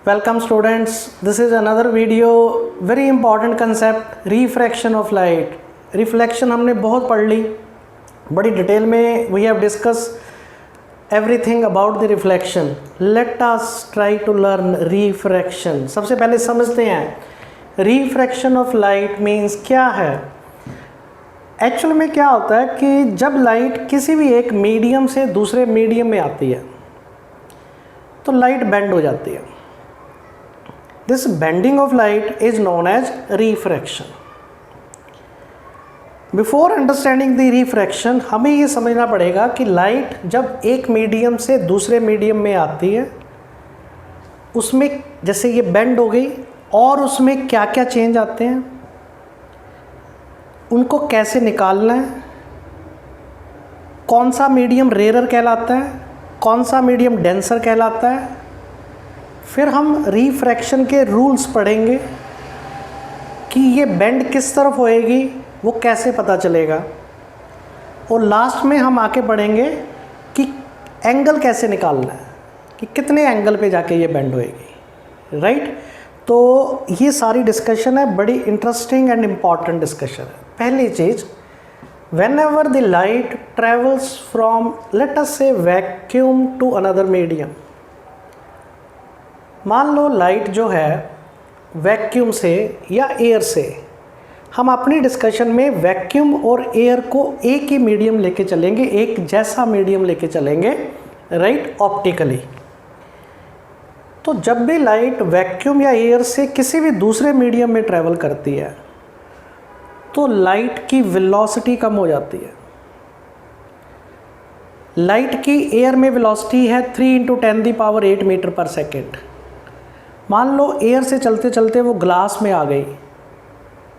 Welcome students, this is another video, very important concept, refraction of light. Reflection हमने बहुत पढ़ ली, बड़ी detail में we have discussed everything about the reflection. Let us try to learn refraction. सबसे पहले समझते हैं refraction of light means क्या है. एक्चुअल में क्या होता है कि जब लाइट किसी भी एक मीडियम से दूसरे मीडियम में आती है तो लाइट बेंड हो जाती है. This bending of light is known as refraction. Before understanding the refraction, हमें ये समझना पड़ेगा कि लाइट जब एक मीडियम से दूसरे मीडियम में आती है उसमें जैसे ये बेंड हो गई और उसमें क्या क्या चेंज आते हैं, उनको कैसे निकालना है, कौन सा मीडियम रेयर कहलाता है, कौन सा मीडियम डेंसर कहलाता है. फिर हम रिफ्रैक्शन के रूल्स पढ़ेंगे कि ये बेंड किस तरफ होएगी वो कैसे पता चलेगा, और लास्ट में हम आके पढ़ेंगे कि एंगल कैसे निकालना है कि कितने एंगल पे जाके ये बेंड होएगी. राइट, तो ये सारी डिस्कशन है, बड़ी इंटरेस्टिंग एंड इम्पॉर्टेंट डिस्कशन है. पहली चीज़, whenever the light travels from let us say vacuum to another medium. मान लो लाइट जो है वैक्यूम से या एयर से, हम अपनी डिस्कशन में वैक्यूम और एयर को एक ही मीडियम लेके चलेंगे, एक जैसा मीडियम लेके चलेंगे, राइट, ऑप्टिकली. तो जब भी लाइट वैक्यूम या एयर से किसी भी दूसरे मीडियम में ट्रैवल करती है तो लाइट की वेलोसिटी कम हो जाती है. लाइट की एयर में वेलोसिटी है 3 × 10⁸ मीटर पर सेकेंड. मान लो एयर से चलते चलते वो ग्लास में आ गई,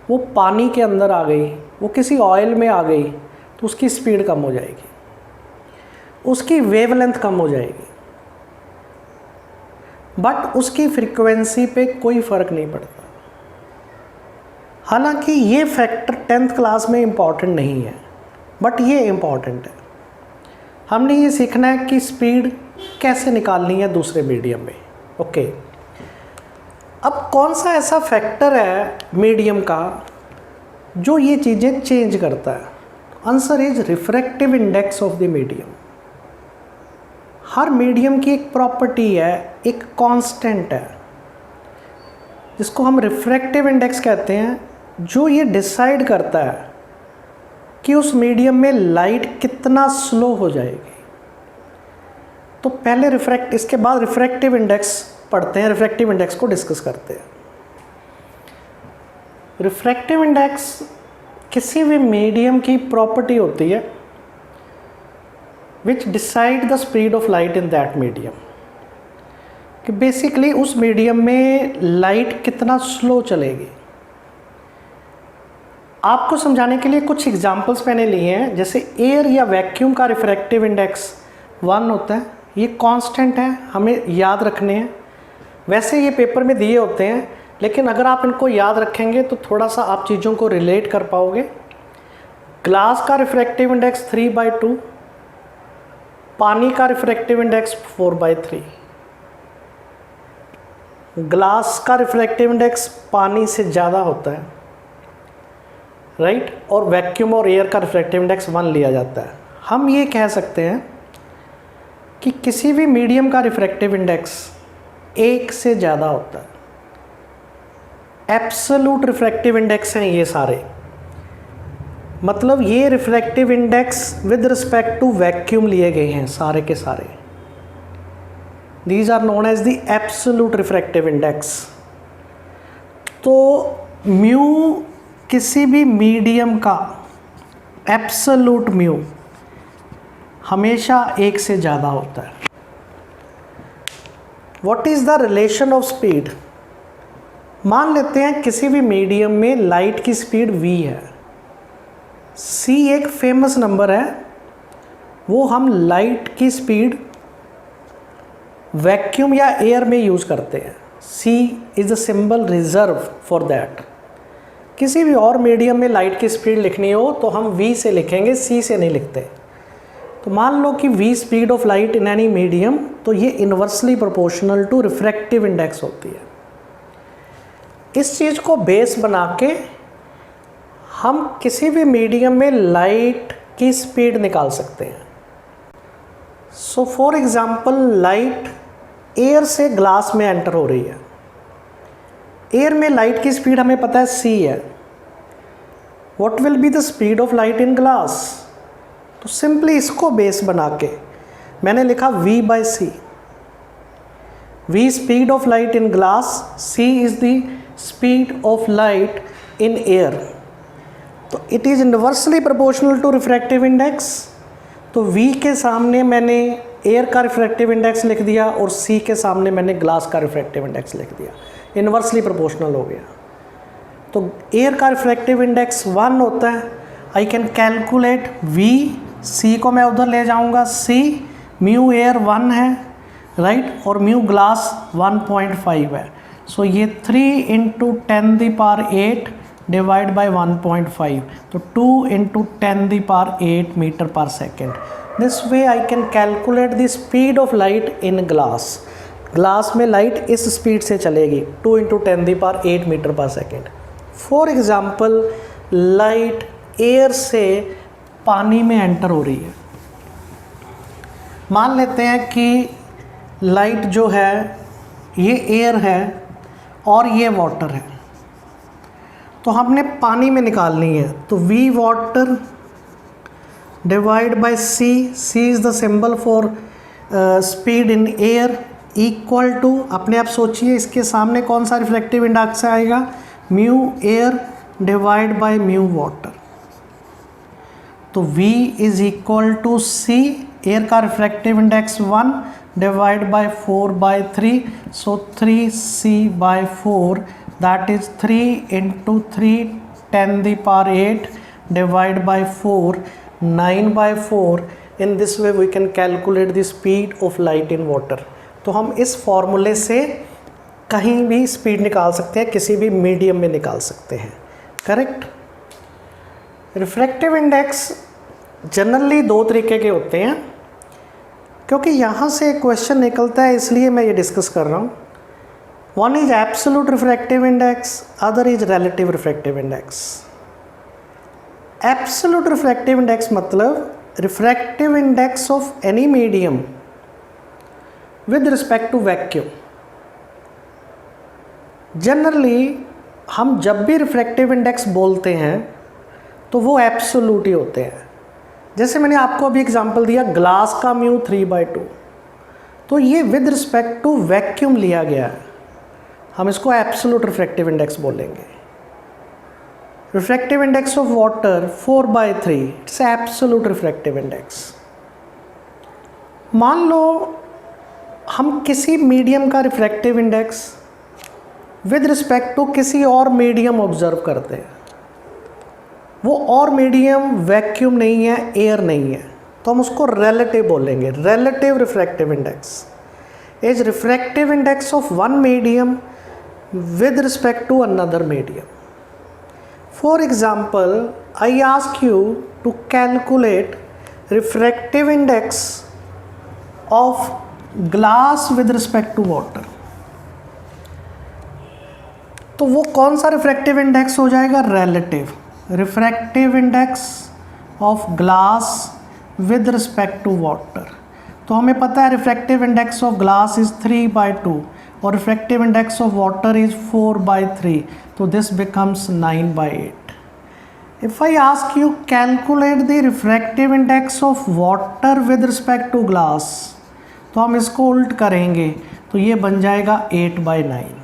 वो पानी के अंदर आ गई, वो किसी ऑयल में आ गई, तो उसकी स्पीड कम हो जाएगी, उसकी वेवलेंथ कम हो जाएगी, बट उसकी फ्रीक्वेंसी पे कोई फ़र्क नहीं पड़ता. हालांकि ये फैक्टर 10th क्लास में इम्पॉर्टेंट नहीं है, बट ये इम्पॉर्टेंट है. हमने ये सीखना है कि स्पीड कैसे निकालनी है दूसरे मीडियम में. ओके, अब कौन सा ऐसा फैक्टर है मीडियम का जो ये चीज़ें चेंज करता है? Answer is refractive index of the medium. Her medium की एक प्रॉपर्टी है, एक कांस्टेंट है जिसको हम रिफ्रैक्टिव इंडेक्स कहते हैं, जो ये डिसाइड करता है कि उस मीडियम में लाइट कितना स्लो हो जाएगी. तो पहले इसके बाद रिफ्रैक्टिव इंडेक्स पढ़ते हैं, रिफ्रैक्टिव इंडेक्स को डिस्कस करते हैं. रिफ्रैक्टिव इंडेक्स किसी भी मीडियम की प्रॉपर्टी होती है which decide the speed of light in that medium, कि बेसिकली उस मीडियम में लाइट कितना स्लो चलेगी. आपको समझाने के लिए कुछ एग्जांपल्स मैंने लिए हैं. जैसे एयर या वैक्यूम का रिफ्रैक्टिव इंडेक्स 1 होता है, ये कांस्टेंट है, हमें याद रखने हैं. वैसे ये पेपर में दिए होते हैं, लेकिन अगर आप इनको याद रखेंगे तो थोड़ा सा आप चीज़ों को रिलेट कर पाओगे. ग्लास का रिफ्रैक्टिव इंडेक्स 3/2, पानी का रिफ्रैक्टिव इंडेक्स 4/3. ग्लास का रिफ्रैक्टिव इंडेक्स पानी से ज़्यादा होता है, राइट, और वैक्यूम और एयर का रिफ्रैक्टिव इंडेक्स 1 लिया जाता है. हम ये कह सकते हैं कि किसी भी मीडियम का रिफ्रैक्टिव इंडेक्स 1 से ज़्यादा होता है. एब्सोल्यूट रिफ्रैक्टिव इंडेक्स हैं ये सारे, मतलब ये refractive index with respect to vacuum लिए गए हैं सारे के सारे. These are known as the absolute refractive index. तो म्यू किसी भी मीडियम का एब्सोल्यूट म्यू हमेशा 1 से ज़्यादा होता है. What is the relation of speed? मान लेते हैं किसी भी मीडियम में लाइट की स्पीड v है. c एक फेमस नंबर है, वो हम लाइट की स्पीड वैक्यूम या एयर में यूज़ करते हैं. c is the symbol reserve for that. किसी भी और मीडियम में लाइट की स्पीड लिखनी हो तो हम v से लिखेंगे, c से नहीं लिखते. तो मान लो कि v speed of light in any medium, तो ये inversely proportional to refractive index होती है। इस चीज़ को बेस बना के हम किसी भी मीडियम में लाइट की स्पीड निकाल सकते हैं। So for example, light air से ग्लास में एंटर हो रही है। एयर में लाइट की स्पीड हमें पता है c है। What will be the speed of light in glass? तो सिंपली इसको बेस बना के मैंने लिखा v by c. v speed of light in glass, c is the speed of light in air. तो it is inversely proportional to refractive index. तो v के सामने मैंने एयर का रिफ्रैक्टिव इंडेक्स लिख दिया और c के सामने मैंने ग्लास का रिफ्रैक्टिव इंडेक्स लिख दिया। इन्वर्सली प्रोपोर्शनल हो गया। तो एयर का रिफ्रैक्टिव इंडेक्स 1 होता है। I can calculate v, c को मैं उधर ले जाऊंगा, c म्यू एयर 1 है, राइट, और म्यू ग्लास 1.5 है। सो ये 3 × 10⁸ डिवाइड बाई 1.5, तो 2 × 10⁸ मीटर पर second. This way I can calculate the speed of light in glass. Glass में लाइट इस स्पीड से चलेगी, 2 × 10⁸ मीटर पर second. For example, light air से पानी में एंटर हो रही है। मान लेते हैं कि लाइट जो है ये एयर है और ये वाटर है, तो हमने पानी में निकालनी है। तो v water divide by c, c is the symbol for speed in air, equal to, अपने आप सोचिए इसके सामने कौन सा रिफ्लेक्टिव इंडेक्स आएगा, mu air divide by mu water. तो v is equal to c, air का refractive index 1 divide by 4/3, so 3c/4, that is 3 × 3 10⁸ divide by 4, 9/4। In this way we can calculate the speed of light in water. तो हम इस फॉर्मूले से कहीं भी speed निकाल सकते हैं, किसी भी मीडियम में निकाल सकते हैं, करेक्ट। रिफ्रैक्टिव इंडेक्स जनरली 2 तरीके के होते हैं, क्योंकि यहाँ से क्वेश्चन निकलता है इसलिए मैं ये डिस्कस कर रहा हूँ। One is absolute refractive index, other is relative refractive index. Absolute refractive index मतलब refractive index of any medium with respect to vacuum. Generally हम जब भी रिफ्रैक्टिव इंडेक्स बोलते हैं तो वो एब्सोल्यूट ही होते हैं। जैसे मैंने आपको अभी एग्जांपल दिया, ग्लास का म्यू 3/2, तो ये विद रिस्पेक्ट टू वैक्यूम लिया गया है, हम इसको एब्सोल्यूट रिफ्रैक्टिव इंडेक्स बोलेंगे। Refractive index of water 4/3, it's absolute refractive index. मान लो हम किसी मीडियम का refractive index with respect to किसी और मीडियम ऑब्जर्व करते हैं, वो और मीडियम वैक्यूम नहीं है, एयर नहीं है, तो हम उसको रिलेटिव बोलेंगे। Relative refractive index is refractive index of one medium with respect to another medium. For example, I ask you to calculate refractive index of glass with respect to water. तो वो कौन सा रिफ्रैक्टिव इंडेक्स हो जाएगा? Relative. Refractive index of glass with respect to water. तो हमें पता है refractive index of glass is 3/2 और refractive index of water is 4/3, तो this becomes 9/8. If I ask you calculate the refractive index of water with respect to glass, तो हम इसको उल्ट करेंगे तो ये बन जाएगा 8/9.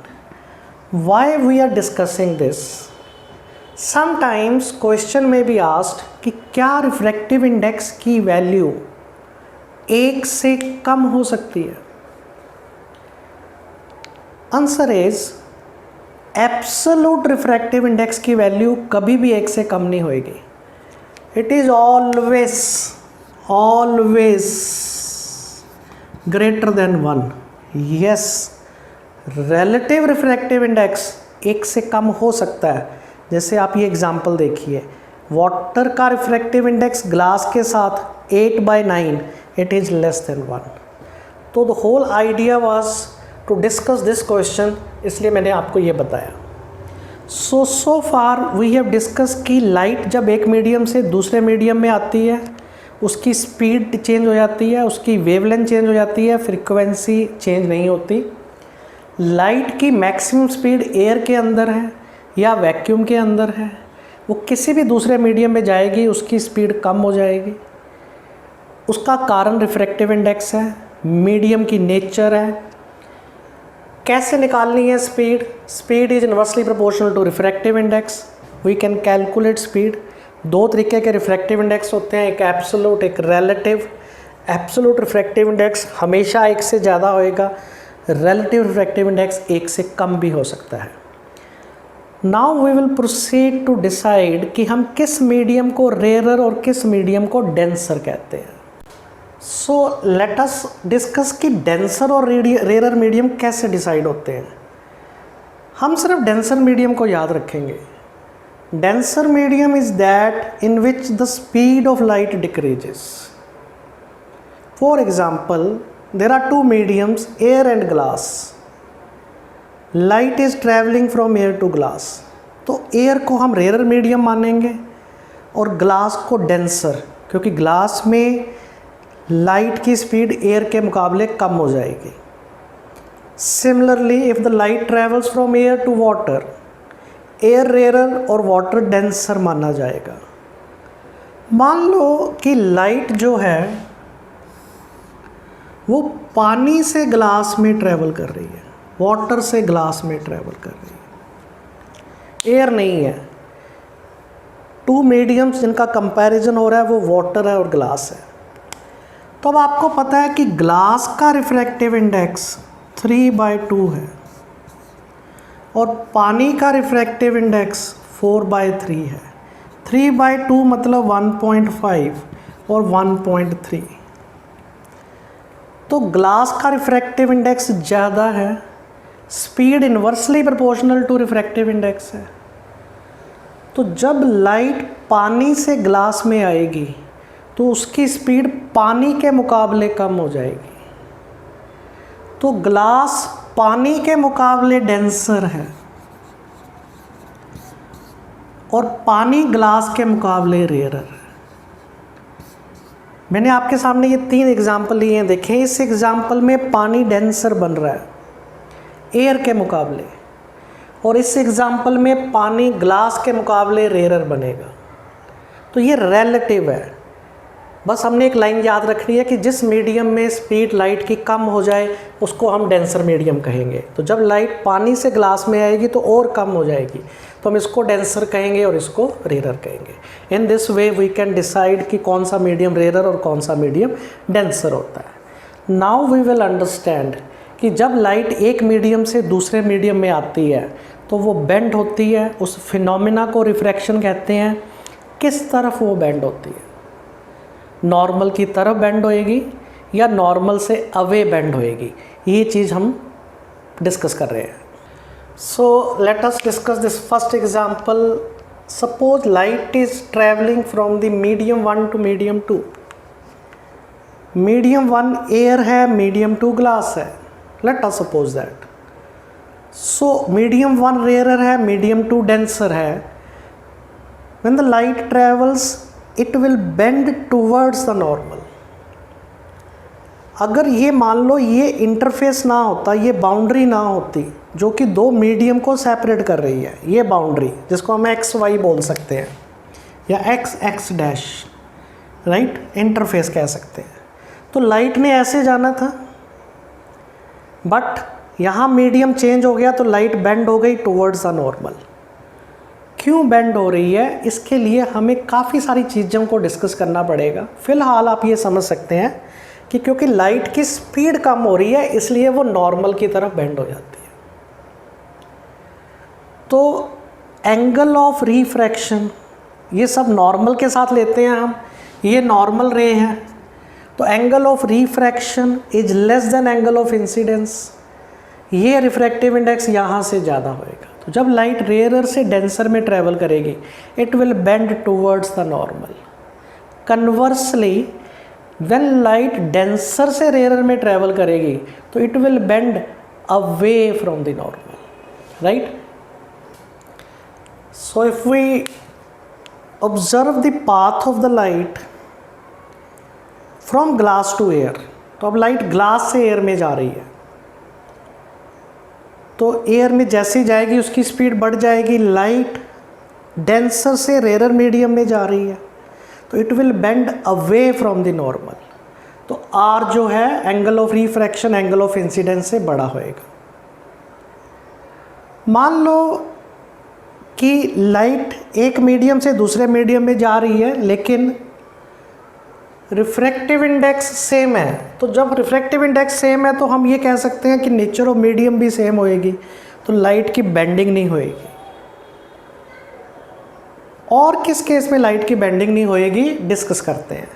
Why we are discussing this? Sometimes question में बी आस्क्ड कि क्या रिफ्रैक्टिव इंडेक्स की वैल्यू 1 से कम हो सकती है? Answer is absolute refractive index की वैल्यू कभी भी 1 से कम नहीं होएगी. It is always greater than 1. Yes, relative refractive index 1 से कम हो सकता है. जैसे आप ये एग्जांपल देखिए, वाटर का रिफ्रैक्टिव इंडेक्स ग्लास के साथ 8/9, it is less than 1. तो the whole idea was to discuss this question, इसलिए मैंने आपको ये बताया. So far we have discussed कि लाइट जब एक मीडियम से दूसरे मीडियम में आती है उसकी स्पीड चेंज हो जाती है, उसकी वेवलेंथ चेंज हो जाती है, फ्रीक्वेंसी चेंज नहीं होती. लाइट की मैक्सिमम स्पीड एयर के अंदर है या वैक्यूम के अंदर है, वो किसी भी दूसरे मीडियम में जाएगी उसकी स्पीड कम हो जाएगी. उसका कारण रिफ्रैक्टिव इंडेक्स है, मीडियम की नेचर है. कैसे निकालनी है speed? Speed is inversely proportional to refractive index. We can calculate speed. दो तरीके के रिफ्रैक्टिव इंडेक्स होते हैं, एक एब्सोल्यूट, एक रिलेटिव. एब्सोल्यूट रिफ्रैक्टिव इंडेक्स हमेशा एक से ज़्यादा होएगा, रिलेटिव रिफ्रैक्टिव इंडेक्स एक से कम भी हो सकता है. Now we will proceed to decide कि हम किस मीडियम को रेयरर और किस मीडियम को डेंसर कहते हैं. सो लेट अस डिस्कस कि डेंसर और रेयरर मीडियम कैसे डिसाइड होते हैं. हम सिर्फ डेंसर मीडियम को याद रखेंगे. Denser medium is that in which the speed of light decreases. For example, there are two mediums, air and glass. Light is traveling from air to glass. तो air को हम rarer medium मानेंगे और glass को denser, क्योंकि glass में light की speed air के मुकाबले कम हो जाएगी. Similarly, if the light travels from air to water, air rarer और water denser माना जाएगा. मान लो कि light जो है वो पानी से ग्लास में ट्रैवल कर रही है, वाटर से ग्लास में ट्रैवल कर रही है, एयर नहीं है. टू मीडियम्स जिनका कंपैरिजन हो रहा है वो वाटर है और ग्लास है. तो अब आपको पता है कि ग्लास का रिफ्रैक्टिव इंडेक्स 3/2 है और पानी का रिफ्रैक्टिव इंडेक्स 4/3 है. 3/2 मतलब 1.5 और 1.3. तो ग्लास का रिफ्रैक्टिव इंडेक्स ज़्यादा है, speed inversely proportional to refractive index है. तो जब लाइट पानी से ग्लास में आएगी तो उसकी स्पीड पानी के मुकाबले कम हो जाएगी. तो ग्लास पानी के मुकाबले डेंसर है और पानी ग्लास के मुकाबले रेयरर है. मैंने आपके सामने ये 3 एग्जाम्पल लिए हैं, देखें. इस एग्जाम्पल में पानी डेंसर बन रहा है एयर के मुकाबले और इस एग्जाम्पल में पानी ग्लास के मुकाबले रेयरर बनेगा. तो ये रिलेटिव है. बस हमने एक लाइन याद रखनी है कि जिस मीडियम में स्पीड लाइट की कम हो जाए उसको हम डेंसर मीडियम कहेंगे. तो जब लाइट पानी से ग्लास में आएगी तो और कम हो जाएगी, तो हम इसको डेंसर कहेंगे और इसको रेयरर कहेंगे. In this way we can decide कि कौन सा मीडियम रेयरर और कौन सा मीडियम डेंसर होता है. नाउ वी विल अंडरस्टैंड कि जब लाइट एक मीडियम से दूसरे मीडियम में आती है तो वो बेंड होती है. उस फिनोमिना को रिफ्रैक्शन कहते हैं. किस तरफ वो बेंड होती है? नॉर्मल की तरफ बेंड होएगी या नॉर्मल से अवे बेंड होएगी, ये चीज़ हम डिस्कस कर रहे हैं. So let us discuss this first example. Suppose light is traveling from the medium 1 to medium 2. Medium 1 air है, medium 2 glass है. Let us suppose that. So medium 1 rarer है, medium 2 denser है. When the light travels, it will bend towards the normal. अगर ये मान लो ये interface ना होता, ये बाउंड्री ना होती जो कि दो मीडियम को सेपरेट कर रही है, ये बाउंड्री जिसको हम XY बोल सकते हैं या XX डैश, राइट, इंटरफेस कह सकते हैं. तो लाइट ने ऐसे जाना था बट यहाँ मीडियम चेंज हो गया तो लाइट बेंड हो गई टुवर्ड्स द नॉर्मल. क्यों बेंड हो रही है, इसके लिए हमें काफ़ी सारी चीज़ों को डिस्कस करना पड़ेगा. फ़िलहाल आप ये समझ सकते हैं कि क्योंकि लाइट की स्पीड कम हो रही है इसलिए वो नॉर्मल की तरफ बेंड हो जाती है. तो एंगल ऑफ रिफ्रैक्शन ये सब नॉर्मल के साथ लेते हैं हम, ये नॉर्मल रे है. तो angle of refraction is less than angle of incidence. ये रिफ्रैक्टिव इंडेक्स यहाँ से ज़्यादा होएगा. तो जब लाइट रेयरर से डेंसर में ट्रैवल करेगी it will bend towards the normal. Conversely when light denser से रेयर में ट्रेवल करेगी तो it will bend away from the normal, right. So if we observe the path of the light from glass to air, तो अब light glass से air में जा रही है, तो एयर में जैसे ही जाएगी उसकी स्पीड बढ़ जाएगी। लाइट डेंसर से रेयर मीडियम में जा रही है तो it will bend away from the normal, तो आर जो है angle of refraction angle of incidence से बड़ा होएगा। मान लो कि लाइट एक मीडियम से दूसरे मीडियम में जा रही है लेकिन रिफ्रैक्टिव इंडेक्स सेम है, तो जब रिफ्रैक्टिव इंडेक्स सेम है तो हम ये कह सकते हैं कि नेचर ऑफ मीडियम भी सेम होएगी, तो लाइट की बेंडिंग नहीं होएगी। और किस केस में लाइट की बेंडिंग नहीं होएगी डिस्कस करते हैं।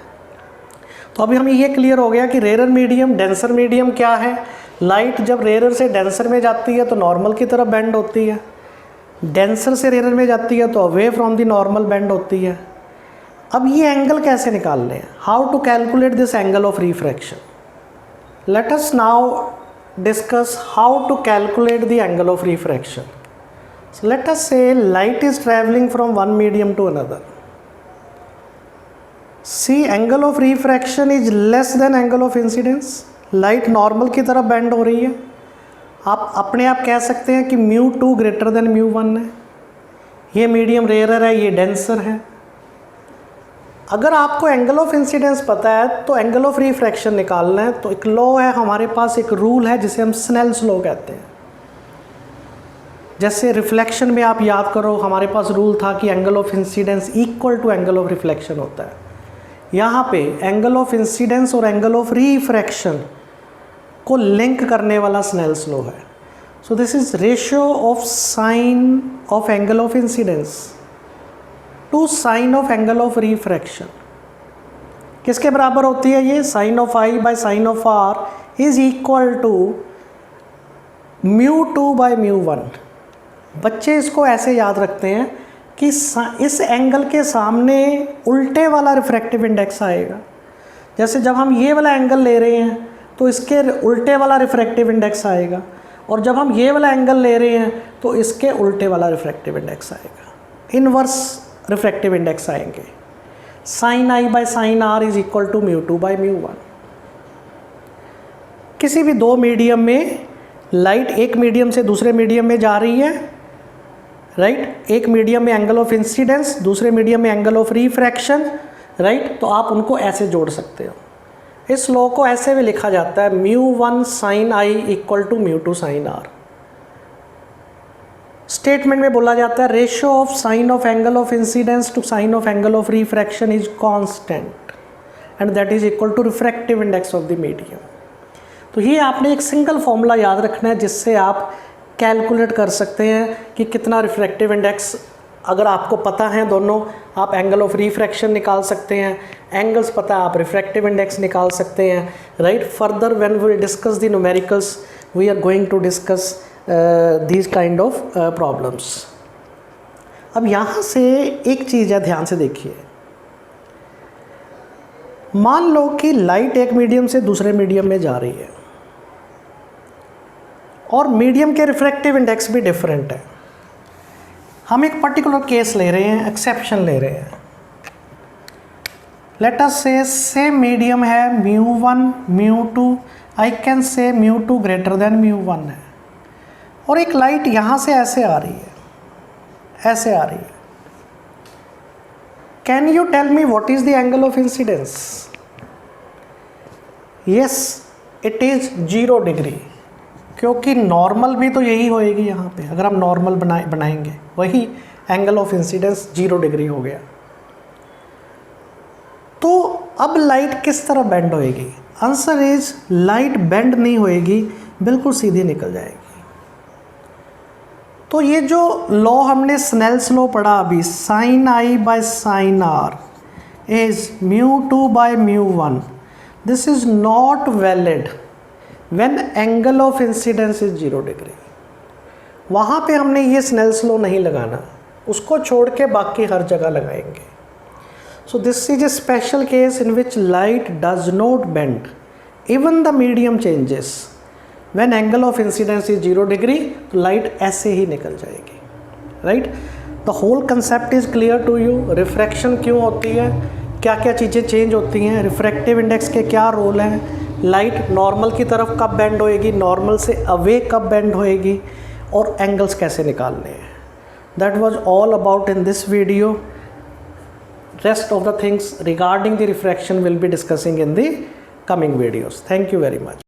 तो अभी हमें ये क्लियर हो गया कि रेयर मीडियम डेंसर मीडियम क्या है। लाइट जब रेयर से डेंसर में जाती है तो नॉर्मल की तरफ बेंड होती है, डेंसर से रेयर में जाती है तो away from the normal bend होती है। अब ये एंगल कैसे निकालने हैं, how to calculate this angle of refraction. Let us now discuss how to calculate the angle of refraction. So let us say light is traveling from one medium to another. See, angle of refraction is less than angle of incidence. Light normal की तरफ bend हो रही है। आप अपने आप कह सकते हैं कि μ2 greater than μ1 है। ये मीडियम रेयर है, ये डेंसर है। अगर आपको एंगल ऑफ इंसिडेंस पता है तो एंगल ऑफ रिफ्रैक्शन निकालना है, तो एक लॉ है हमारे पास, एक रूल है जिसे हम स्नेल्स लॉ कहते हैं। जैसे रिफ्लेक्शन में आप याद करो, हमारे पास रूल था कि angle of incidence equal to angle of reflection होता है। यहाँ पे एंगल ऑफ इंसिडेंस और एंगल ऑफ रिफ्रैक्शन को लिंक करने वाला स्नेल्स लॉ है। So this is ratio of sine of angle of incidence to sine of angle of refraction. किसके बराबर होती है ये? Sine of i by sine of r is equal to μ2 by μ1। बच्चे इसको ऐसे याद रखते हैं कि इस एंगल के सामने उल्टे वाला रिफ्रैक्टिव इंडेक्स आएगा। जैसे जब हम ये वाला एंगल ले रहे हैं तो इसके उल्टे वाला रिफ्रैक्टिव इंडेक्स आएगा, और जब हम ये वाला एंगल ले रहे हैं तो इसके उल्टे वाला रिफ्रैक्टिव इंडेक्स आएगा, इनवर्स रिफ्रैक्टिव इंडेक्स आएंगे। Sine i by sine r is equal to μ2 by μ1। किसी भी दो मीडियम में लाइट एक मीडियम से दूसरे मीडियम में जा रही है, राइट। एक मीडियम में एंगल ऑफ इंसिडेंस, दूसरे मीडियम में एंगल ऑफ रिफ्रैक्शन, राइट। तो आप उनको ऐसे जोड़ सकते हो। इस लॉ को ऐसे भी लिखा जाता है μ1 sine i equal to μ2 sine r. Statement में बोला जाता है ratio of sine of angle of incidence to sine of angle of refraction is constant and that is equal to refractive index of the medium. तो ये आपने एक single formula याद रखना है जिससे आप कैलकुलेट कर सकते हैं कि कितना रिफ्रैक्टिव इंडेक्स। अगर आपको पता है दोनों, आप एंगल ऑफ रिफ्रैक्शन निकाल सकते हैं, एंगल्स पता है आप रिफ्रैक्टिव इंडेक्स निकाल सकते हैं, right. Further when we will discuss the numericals we are going to discuss these kind of problems. अब यहाँ से एक चीज़ है, ध्यान से देखिए। मान लो कि लाइट एक मीडियम से दूसरे मीडियम में जा रही है और मीडियम के रिफ्रैक्टिव इंडेक्स भी डिफरेंट है। हम एक पर्टिकुलर केस ले रहे हैं, एक्सेप्शन ले रहे हैं। लेट अस से सेम मीडियम है μ1 μ2, I can say μ2 greater than μ1 है, और एक लाइट यहाँ से ऐसे आ रही है, ऐसे आ रही है। Can you tell me what is the angle of incidence? Yes, it is 0 degree, क्योंकि नॉर्मल भी तो यही होएगी यहाँ पे। अगर हम नॉर्मल बनाएंगे वही एंगल ऑफ इंसिडेंस 0 डिग्री हो गया। तो अब लाइट किस तरह बेंड होएगी? आंसर इज लाइट बेंड नहीं होएगी, बिल्कुल सीधी निकल जाएगी। तो ये जो लॉ हमने स्नेल्स लॉ पढ़ा अभी, sine i by sine r is μ2 by μ1, this is not valid when angle of incidence is 0 degree. वहाँ पे हमने ये स्नेल्स लॉ नहीं लगाना, उसको छोड़ के बाकी हर जगह लगाएंगे। So this is a special case in which light does not bend. Even the medium changes. When angle of incidence is 0 degree, light ऐसे ही निकल जाएगी. Right? The whole concept is clear to you. Refraction क्यों होती है, क्या क्या चीज़ें change होती हैं, रिफ्रैक्टिव इंडेक्स के क्या रोल हैं, लाइट नॉर्मल की तरफ कब बेंड होएगी, नॉर्मल से अवे कब बेंड होएगी, और एंगल्स कैसे निकालने हैं. That was all about in this video. Rest of the things regarding the refraction will be discussing in the coming videos. Thank you very much.